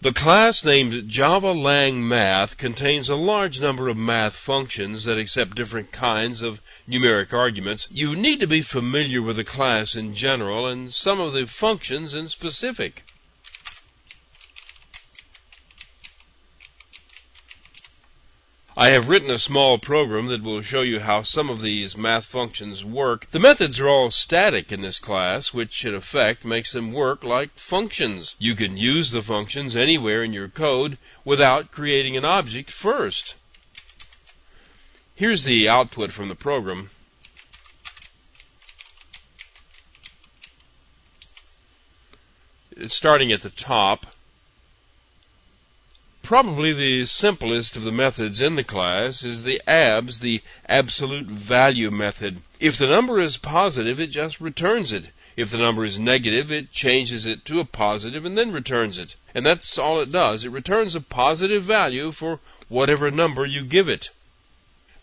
The class named java.lang math contains a large number of math functions that accept different kinds of numeric arguments. You need to be familiar with the class in general and some of the functions in specific. I have written a small program that will show you how some of these math functions work. The methods are all static in this class, which in effect makes them work like functions. You can use the functions anywhere in your code without creating an object first. Here's the output from the program. It's starting at the top. Probably the simplest of the methods in the class is the ABS, the absolute value method. If the number is positive, it just returns it. If the number is negative, it changes it to a positive and then returns it. And that's all it does. It returns a positive value for whatever number you give it.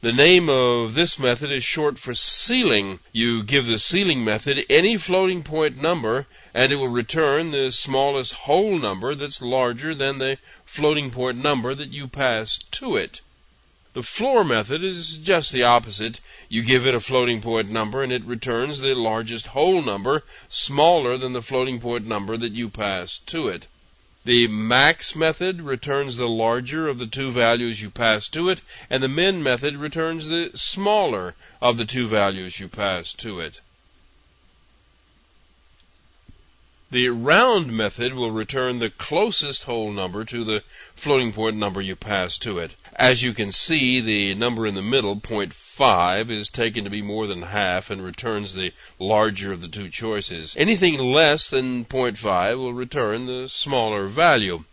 The name of this method is short for ceiling. You give the ceiling method any floating point number, and it will return the smallest whole number that's larger than the floating point number that you pass to it. The floor method is just the opposite. You give it a floating point number, and it returns the largest whole number, smaller than the floating point number that you pass to it. The max method returns the larger of the two values you pass to it, and the min method returns the smaller of the two values you pass to it. The round method will return the closest whole number to the floating point number you pass to it. As you can see, the number in the middle, 0.5, is taken to be more than half and returns the larger of the two choices. Anything less than 0.5 will return the smaller value.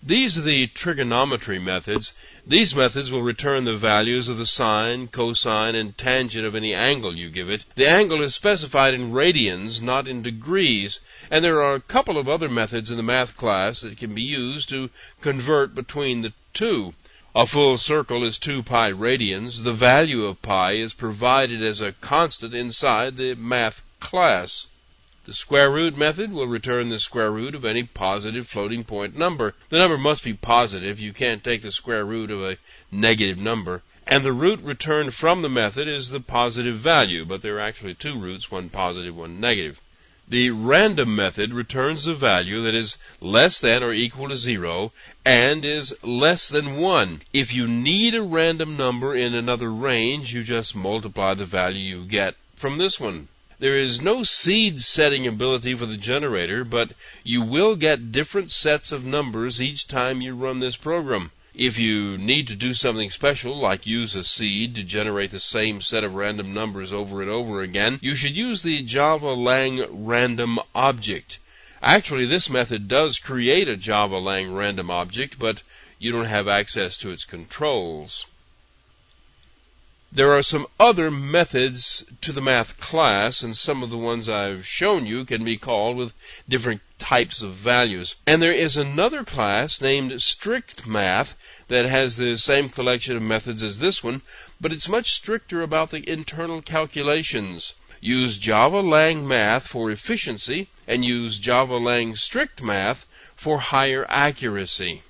These are the trigonometry methods. These methods will return the values of the sine, cosine, and tangent of any angle you give it. The angle is specified in radians, not in degrees, and there are a couple of other methods in the math class that can be used to convert between the two. A full circle is 2 pi radians. The value of pi is provided as a constant inside the math class. The square root method will return the square root of any positive floating point number. The number must be positive. You can't take the square root of a negative number. And the root returned from the method is the positive value, but there are actually two roots, one positive, one negative. The random method returns the value that is less than or equal to 0 and is less than 1. If you need a random number in another range, you just multiply the value you get from this one. There is no seed setting ability for the generator, but you will get different sets of numbers each time you run this program. If you need to do something special, like use a seed to generate the same set of random numbers over and over again, you should use the java.lang random object. Actually, this method does create a java.lang random object, but you don't have access to its controls. There are some other methods to the math class, and some of the ones I've shown you can be called with different types of values. And there is another class named strict math that has the same collection of methods as this one, but it's much stricter about the internal calculations. Use java.lang math for efficiency, and use java.lang strict math for higher accuracy.